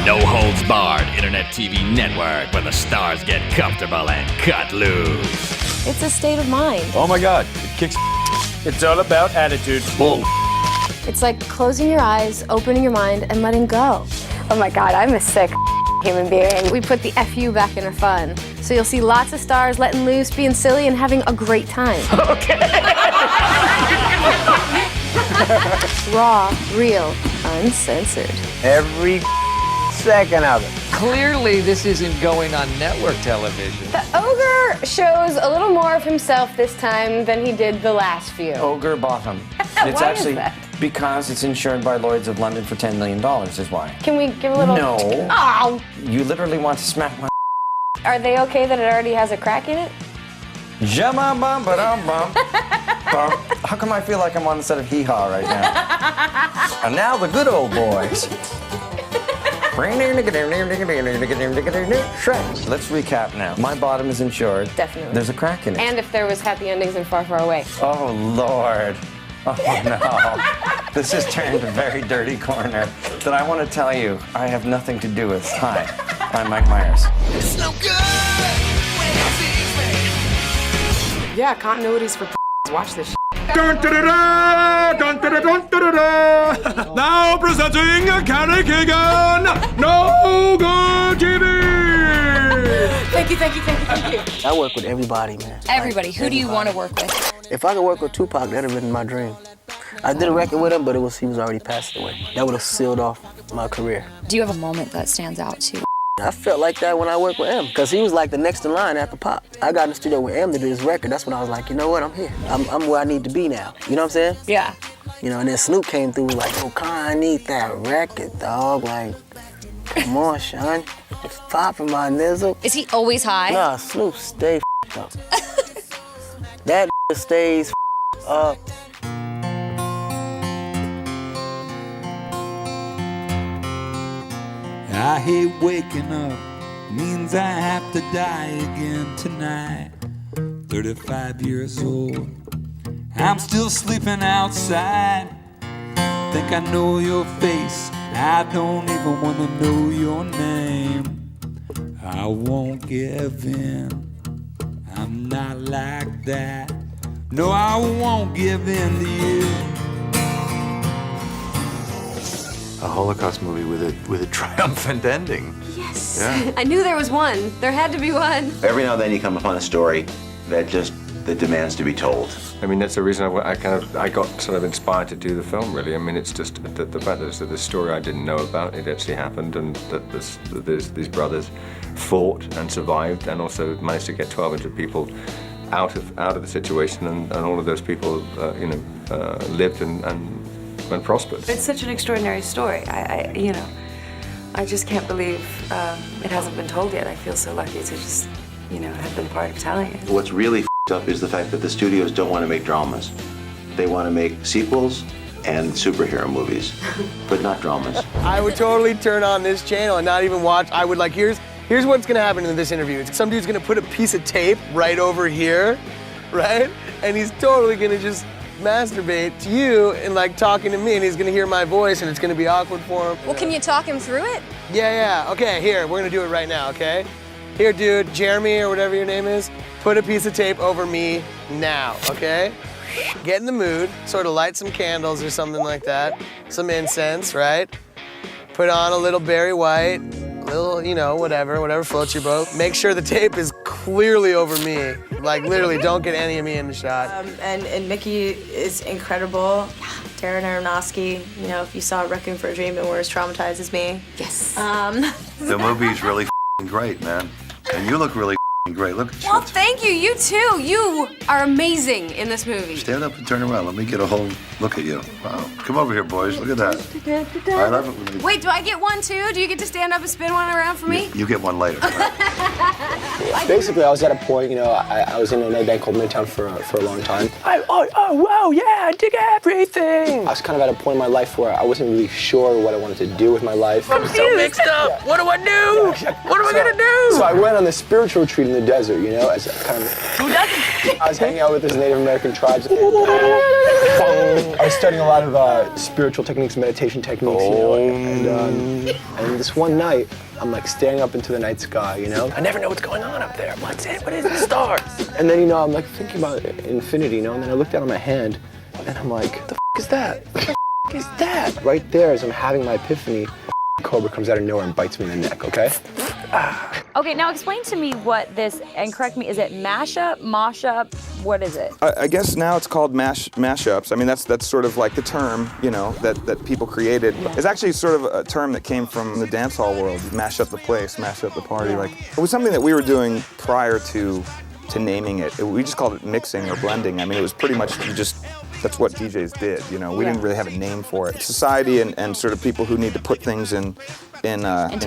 no-holds-barred internet TV network where the stars get comfortable and cut loose. It's a state of mind. Oh my God, it kicks. It's all about attitude. Bull. It's like closing your eyes, opening your mind, and letting go. Oh my God, I'm a sick human being. We put the FU back into fun. So you'll see lots of stars letting loose, being silly, and having a great time. Okay. Raw, real, uncensored. Every second of it. Clearly, this isn't going on network television. The ogre shows a little more of himself this time than he did the last few. Ogre bottom. It's Why actually is that? because it's insured by Lloyd's of London for $10 million is why. Can we give a little? No. Oh, You literally want to smack my are they okay that it already has a crack in it? Jama-bum-ba-dum-bum. How come I feel like I'm on the set of Hee Haw right now? And now the good old boys. Let's recap now. My bottom is insured. Definitely. There's a crack in it. And if there was happy endings in Far, Far Away. Oh, Lord. Oh, no. This has turned a very dirty corner that I want to tell you I have nothing to do with. Hi, I'm Mike Myers. It's no good when it sees me. Yeah, continuity's for watch this shit. Dun-da-da-da, dun-da-da-dun-da-da-da. Now presenting Carrie Keegan, No Good TV. Thank you. I work with everybody, man. Everybody. Who do you want to work with? If I could work with Tupac, that'd have been my dream. I did a record with him, but he was already passed away. That would have sealed off my career. Do you have a moment that stands out to you? I felt like that when I worked with M, because he was like the next in line after Pop. I got in the studio with M to do this record. That's when I was like, you know what, I'm here. I'm where I need to be now. You know what I'm saying? Yeah. You know, and then Snoop came through like, yo, Con, I need that record, dog. Like, come on, Sean. It's popping my nizzle. Is he always high? Nah, Snoop stay up. That stays up. I hate waking up, means I have to die again tonight. 35 years old, I'm still sleeping outside. Think I know your face, I don't even want to know your name. I won't give in, I'm not like that. No, I won't give in to you. A Holocaust movie with a triumphant ending. Yes. Yeah. I knew there was one. There had to be one. Every now and then you come upon a story that demands to be told. I mean, that's the reason I got sort of inspired to do the film, really. I mean, it's just the fact that this story I didn't know about, it actually happened, and that these brothers fought and survived, and also managed to get 1,200 people out of the situation, and all of those people, lived and prospered. It's such an extraordinary story. I just can't believe it hasn't been told yet. I feel so lucky to just, have been part of telling it. What's really up is the fact that the studios don't want to make dramas. They want to make sequels and superhero movies, but not dramas. I would totally turn on this channel and not even watch. I would like, here's what's gonna happen in this interview. Some dude's gonna put a piece of tape right over here, right? And he's totally gonna just masturbate to you and like talking to me, and he's gonna hear my voice, and it's gonna be awkward for him. Well, can you talk him through it? Yeah. Okay, here, we're gonna do it right now, okay? Here, dude, Jeremy or whatever your name is, put a piece of tape over me now, okay? Get in the mood, sort of light some candles or something like that. Some incense, right? Put on a little Barry White, little, whatever floats your boat. Make sure the tape is clearly over me. Like, literally, don't get any of me in the shot. And Mickey is incredible. Darren Aronofsky, if you saw Requiem for a Dream, it were as traumatized as me. Yes. The movie's really great, man. And you look really great. Look at you. Well, thank you. You too. You are amazing in this movie. Stand up and turn around. Let me get a whole look at you. Wow. Come over here, boys. Look at that. I love it when you... Wait, do I get one too? Do you get to stand up and spin one around for me? You get one later. Basically, I was at a point, I was in another band called Midtown for a long time. Wow, yeah, I dig everything. I was kind of at a point in my life where I wasn't really sure what I wanted to do with my life. I'm so mixed up. What do I do? What am I gonna do? So I went on this spiritual retreat in the desert, you know, as kind of. Who doesn't? I was hanging out with these Native American tribes. I was studying a lot of spiritual techniques, meditation techniques, you know, and this one night, I'm like staring up into the night sky, you know. I never know what's going on up there. I'm like, what is the stars? And then, you know, I'm like thinking about infinity, you know, and then I look down at my hand, and I'm like, the is that? What the is that? Right there, as I'm having my epiphany, cobra comes out of nowhere and bites me in the neck, okay? Okay, now explain to me what this, and correct me, is it mashup, mosh-up, what is it? I guess now it's called mashups. I mean, that's sort of like the term, you know, that people created. Yeah. It's actually sort of a term that came from the dance hall world, mash up the place, mash up the party. Like, it was something that we were doing prior to naming it. We just called it mixing or blending. I mean, it was pretty much that's what DJs did, you know. We didn't really have a name for it. Society and sort of people who need to put things into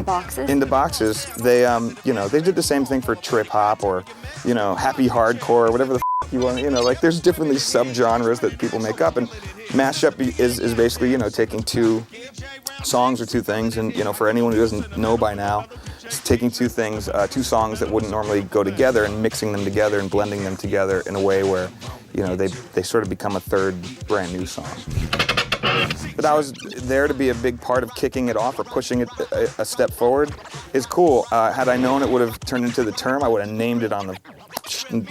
boxes. Into boxes. They you know, they did the same thing for trip hop or, you know, happy hardcore or whatever the you want. You know, like there's different these subgenres that people make up, and mashup is basically, you know, taking two songs or two things, and you know, for anyone who doesn't know by now, it's taking two things, two songs that wouldn't normally go together and mixing them together and blending them together in a way where, you know, they sort of become a third brand new song. But I was there to be a big part of kicking it off or pushing it a step forward. Is cool. Had I known it would have turned into the term, I would have named it on the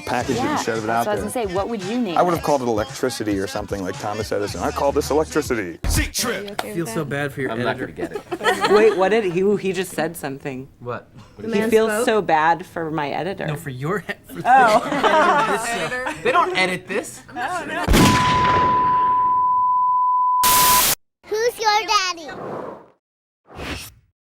package and shoved it out there. So I was gonna say, what would you name I would it? have called it electricity or something like Thomas Edison. I call this electricity. I feel so bad for your editor. I'm not gonna get it. Wait, what did he just said something. What? He feels so bad for my editor. No, for your for Oh. They don't edit this. Who's your daddy?